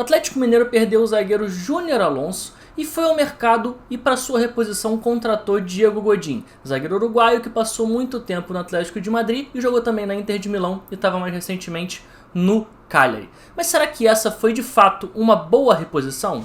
O Atlético Mineiro perdeu o zagueiro Júnior Alonso e foi ao mercado e para sua reposição contratou Diego Godin, zagueiro uruguaio que passou muito tempo no Atlético de Madrid e jogou também na Inter de Milão e estava mais recentemente no Cagliari. Mas será que essa foi de fato uma boa reposição?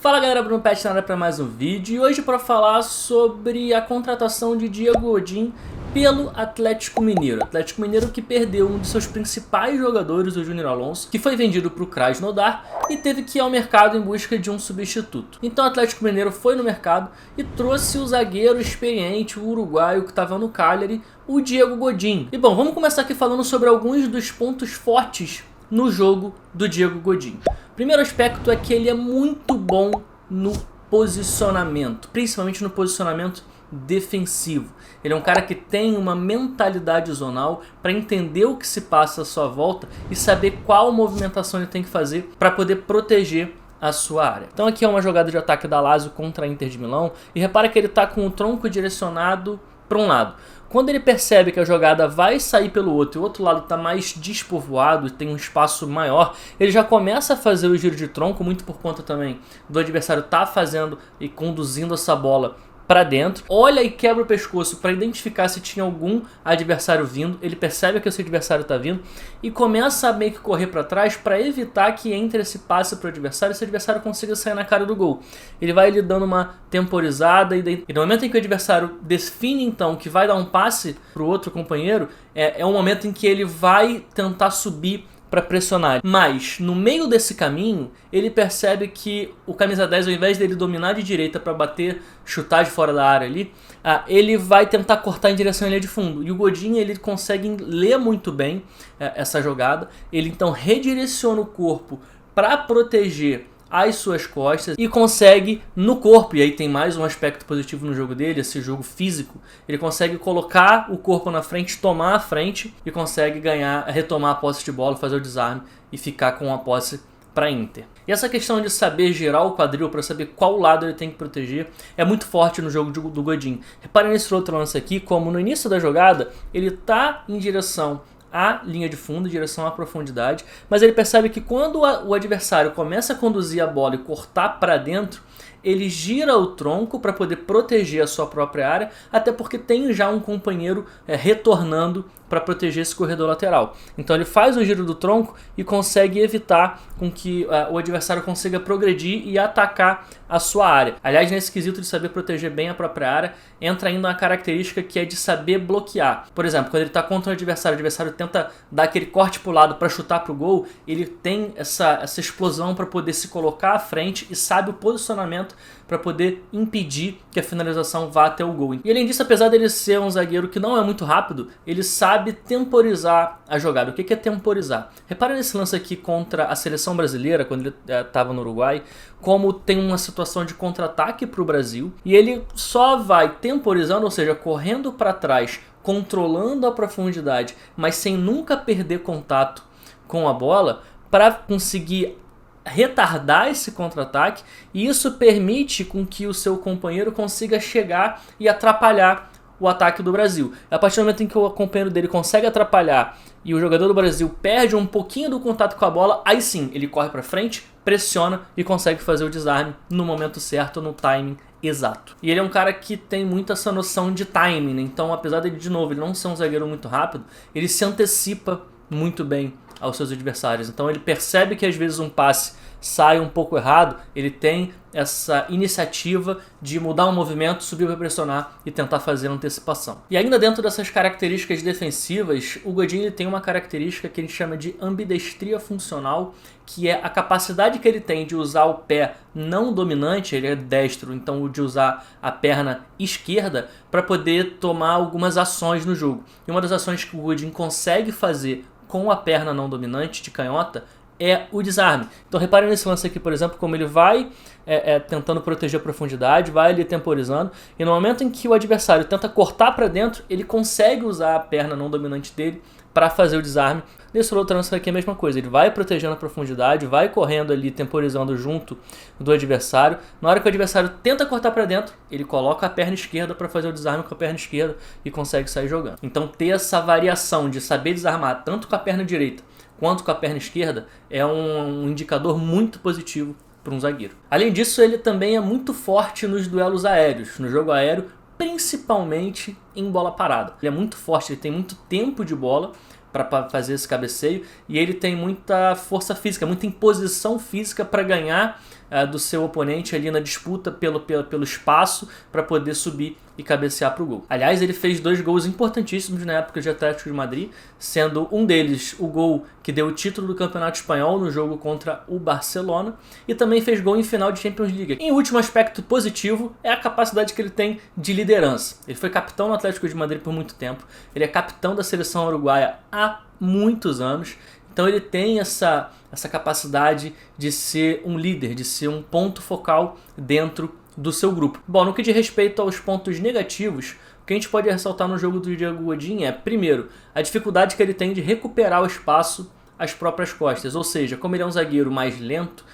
Fala galera, Bruno Pet na área para mais um vídeo e hoje para falar sobre a contratação de Diego Godin pelo Atlético Mineiro. Atlético Mineiro que perdeu um de seus principais jogadores, o Júnior Alonso, que foi vendido para o Krasnodar e teve que ir ao mercado em busca de um substituto. Então o Atlético Mineiro foi no mercado e trouxe o zagueiro experiente, o uruguaio que estava no Cagliari, o Diego Godin. E bom, vamos começar aqui falando sobre alguns dos pontos fortes no jogo do Diego Godin. Primeiro aspecto é que ele é muito bom no posicionamento, principalmente no posicionamento defensivo. Ele é um cara que tem uma mentalidade zonal para entender o que se passa à sua volta e saber qual movimentação ele tem que fazer para poder proteger a sua área. Então aqui é uma jogada de ataque da Lazio contra a Inter de Milão e repara que ele está com o tronco direcionado para um lado. Quando ele percebe que a jogada vai sair pelo outro e o outro lado está mais despovoado e tem um espaço maior, ele já começa a fazer o giro de tronco, muito por conta também do adversário estar fazendo e conduzindo essa bola para dentro, olha e quebra o pescoço para identificar se tinha algum adversário vindo, ele percebe que esse adversário está vindo e começa a meio que correr para trás para evitar que entre esse passe para o adversário e esse adversário consiga sair na cara do gol. Ele vai lhe dando uma temporizada e no momento em que o adversário define então que vai dar um passe para o outro companheiro, é um momento em que ele vai tentar subir para pressionar. Mas no meio desse caminho, ele percebe que o camisa 10, ao invés dele dominar de direita para bater, chutar de fora da área ali, ele vai tentar cortar em direção à linha de fundo. E o Godin, ele consegue ler muito bem essa jogada. Ele então redireciona o corpo para proteger as suas costas e consegue no corpo, e aí tem mais um aspecto positivo no jogo dele, esse jogo físico, ele consegue colocar o corpo na frente, tomar a frente e consegue retomar a posse de bola, fazer o desarme e ficar com a posse para Inter. E essa questão de saber girar o quadril para saber qual lado ele tem que proteger é muito forte no jogo do Godin. Reparem nesse outro lance aqui, como no início da jogada ele está em direção à linha de fundo, em direção à profundidade, mas ele percebe que quando o adversário começa a conduzir a bola e cortar para dentro, ele gira o tronco para poder proteger a sua própria área, até porque tem já um companheiro retornando para proteger esse corredor lateral. Então ele faz o giro do tronco e consegue evitar com que o adversário consiga progredir e atacar a sua área. Aliás, nesse quesito de saber proteger bem a própria área, entra ainda uma característica que é de saber bloquear. Por exemplo, quando ele está contra o adversário tenta dar aquele corte para o lado para chutar para o gol, ele tem essa explosão para poder se colocar à frente e sabe o posicionamento para poder impedir que a finalização vá até o gol. E além disso, apesar dele ser um zagueiro que não é muito rápido, ele sabe temporizar a jogada. O que é temporizar? Repara nesse lance aqui contra a seleção brasileira, quando ele estava no Uruguai, como tem uma situação de contra-ataque para o Brasil, e ele só vai temporizando, ou seja, correndo para trás, controlando a profundidade, mas sem nunca perder contato com a bola, para conseguir retardar esse contra-ataque, e isso permite com que o seu companheiro consiga chegar e atrapalhar o ataque do Brasil. A partir do momento em que o companheiro dele consegue atrapalhar e o jogador do Brasil perde um pouquinho do contato com a bola, aí sim, ele corre para frente, pressiona e consegue fazer o desarme no momento certo, no timing exato. E ele é um cara que tem muito essa noção de timing, né? Então apesar dele, de novo, ele não ser um zagueiro muito rápido, ele se antecipa muito bem aos seus adversários. Então ele percebe que às vezes um passe sai um pouco errado, ele tem essa iniciativa de mudar um movimento, subir para pressionar e tentar fazer a antecipação. E ainda dentro dessas características defensivas, o Godin ele tem uma característica que ele chama de ambidestria funcional, que é a capacidade que ele tem de usar o pé não dominante, ele é destro, então de usar a perna esquerda para poder tomar algumas ações no jogo. E uma das ações que o Godin consegue fazer com a perna não dominante de canhota é o desarme. Então reparem nesse lance aqui, por exemplo, como ele vai tentando proteger a profundidade, vai ali temporizando, e no momento em que o adversário tenta cortar para dentro, ele consegue usar a perna não dominante dele para fazer o desarme. Nesse outro lance aqui é a mesma coisa, ele vai protegendo a profundidade, vai correndo ali, temporizando junto do adversário. Na hora que o adversário tenta cortar para dentro, ele coloca a perna esquerda para fazer o desarme com a perna esquerda e consegue sair jogando. Então ter essa variação de saber desarmar tanto com a perna direita quanto com a perna esquerda é um indicador muito positivo para um zagueiro. Além disso, ele também é muito forte nos duelos aéreos, no jogo aéreo, principalmente em bola parada. Ele é muito forte, ele tem muito tempo de bola para fazer esse cabeceio e ele tem muita força física, muita imposição física para ganhar do seu oponente ali na disputa pelo espaço para poder subir e cabecear para o gol. Aliás, ele fez 2 gols importantíssimos na época de Atlético de Madrid, sendo um deles o gol que deu o título do Campeonato Espanhol no jogo contra o Barcelona, e também fez gol em final de Champions League. Em último aspecto positivo é a capacidade que ele tem de liderança. Ele foi capitão no Atlético de Madrid por muito tempo, ele é capitão da seleção uruguaia há muitos anos, então ele tem essa capacidade de ser um líder, de ser um ponto focal dentro do seu grupo. Bom, no que diz respeito aos pontos negativos, o que a gente pode ressaltar no jogo do Diego Godin é, primeiro, a dificuldade que ele tem de recuperar o espaço às próprias costas, ou seja, como ele é um zagueiro mais lento,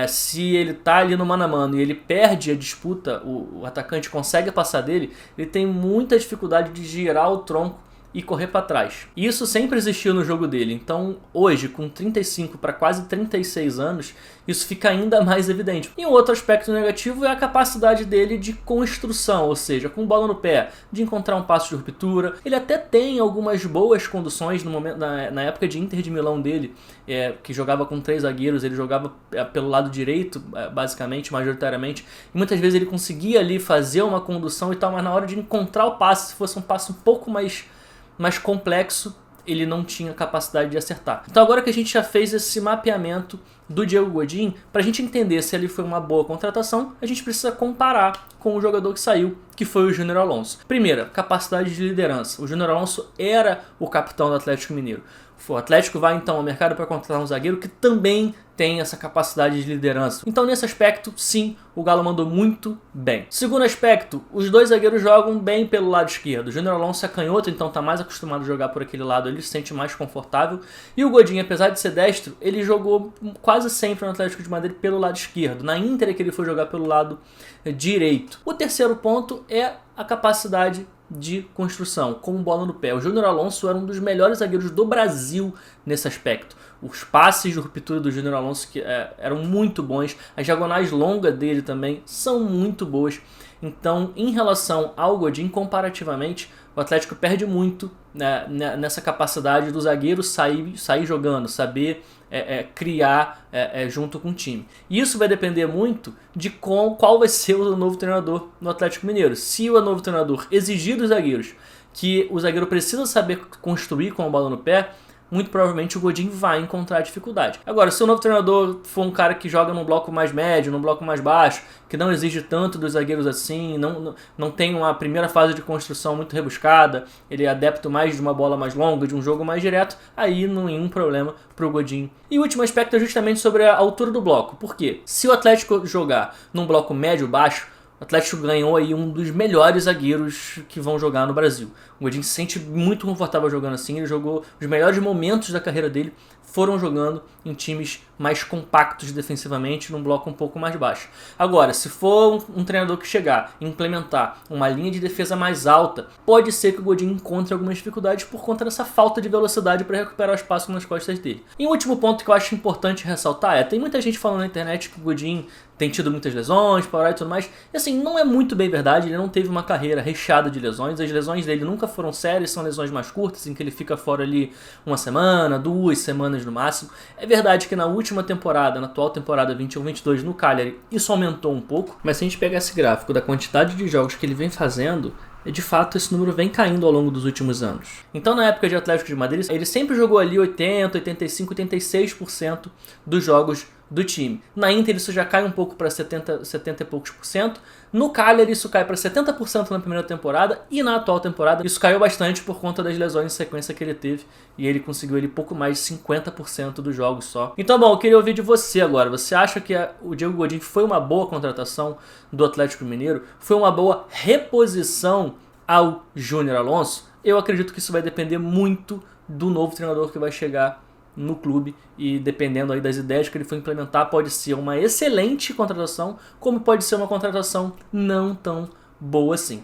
se ele está ali no mano a mano e ele perde a disputa, o atacante consegue passar dele, ele tem muita dificuldade de girar o tronco e correr para trás. Isso sempre existiu no jogo dele, então hoje, com 35 para quase 36 anos, isso fica ainda mais evidente. E um outro aspecto negativo é a capacidade dele de construção, ou seja, com bola no pé, de encontrar um passo de ruptura. Ele até tem algumas boas conduções no momento, na época de Inter de Milão dele, que jogava com 3 zagueiros, ele jogava pelo lado direito, basicamente, majoritariamente, e muitas vezes ele conseguia ali fazer uma condução e tal, mas na hora de encontrar o passe, se fosse um passe um pouco mais complexo, ele não tinha capacidade de acertar. Então agora que a gente já fez esse mapeamento do Diego Godin, para a gente entender se ele foi uma boa contratação, a gente precisa comparar com o jogador que saiu, que foi o Júnior Alonso. Primeira, capacidade de liderança. O Júnior Alonso era o capitão do Atlético Mineiro. O Atlético vai então ao mercado para contratar um zagueiro que também tem essa capacidade de liderança. Então nesse aspecto, sim, o Galo mandou muito bem. Segundo aspecto, os 2 zagueiros jogam bem pelo lado esquerdo. O Júnior Alonso é canhoto, então está mais acostumado a jogar por aquele lado, ele se sente mais confortável. E o Godin, apesar de ser destro, ele jogou quase sempre no Atlético de Madrid pelo lado esquerdo. Na Inter é que ele foi jogar pelo lado direito. O terceiro ponto é a capacidade de construção, com bola no pé. O Júnior Alonso era um dos melhores zagueiros do Brasil nesse aspecto. Os passes de ruptura do Júnior Alonso eram muito bons, as diagonais longas dele também são muito boas. Então, em relação ao Godin, comparativamente, o Atlético perde muito nessa capacidade do zagueiro sair jogando, saber criar junto com o time. E isso vai depender muito de qual vai ser o novo treinador no Atlético Mineiro. Se o novo treinador exigir dos zagueiros que o zagueiro precisa saber construir com a bola no pé, muito provavelmente o Godin vai encontrar dificuldade. Agora, se o novo treinador for um cara que joga num bloco mais médio, num bloco mais baixo, que não exige tanto dos zagueiros assim, não tem uma primeira fase de construção muito rebuscada, ele é adepto mais de uma bola mais longa, de um jogo mais direto, aí não tem nenhum problema pro Godin. E o último aspecto é justamente sobre a altura do bloco. Por quê? Se o Atlético jogar num bloco médio-baixo, o Atlético ganhou aí um dos melhores zagueiros que vão jogar no Brasil. O Godin se sente muito confortável jogando assim, ele jogou os melhores momentos da carreira dele, foram jogando em times mais compactos defensivamente, num bloco um pouco mais baixo. Agora, se for um treinador que chegar e implementar uma linha de defesa mais alta, pode ser que o Godin encontre algumas dificuldades por conta dessa falta de velocidade para recuperar o espaço nas costas dele. E um último ponto que eu acho importante ressaltar tem muita gente falando na internet que o Godin tem tido muitas lesões, parar e tudo mais, e assim, não é muito bem verdade, ele não teve uma carreira recheada de lesões, as lesões dele nunca foram sérias, são lesões mais curtas, em que ele fica fora ali uma semana, 2 semanas no máximo. É verdade que na última temporada, na atual temporada 21-22 no Cagliari, isso aumentou um pouco, mas se a gente pegar esse gráfico da quantidade de jogos que ele vem fazendo, de fato esse número vem caindo ao longo dos últimos anos. Então na época de Atlético de Madrid, ele sempre jogou ali 80, 85, 86% dos jogos do time. Na Inter isso já cai um pouco para 70 e poucos por cento. No Cagliari isso cai para 70% na primeira temporada e na atual temporada isso caiu bastante por conta das lesões em sequência que ele teve e ele conseguiu pouco mais de 50% dos jogos só. Então, bom, eu queria ouvir de você agora. Você acha que o Diego Godin foi uma boa contratação do Atlético Mineiro? Foi uma boa reposição ao Júnior Alonso? Eu acredito que isso vai depender muito do novo treinador que vai chegar no clube e dependendo aí das ideias que ele for implementar, pode ser uma excelente contratação, como pode ser uma contratação não tão boa assim.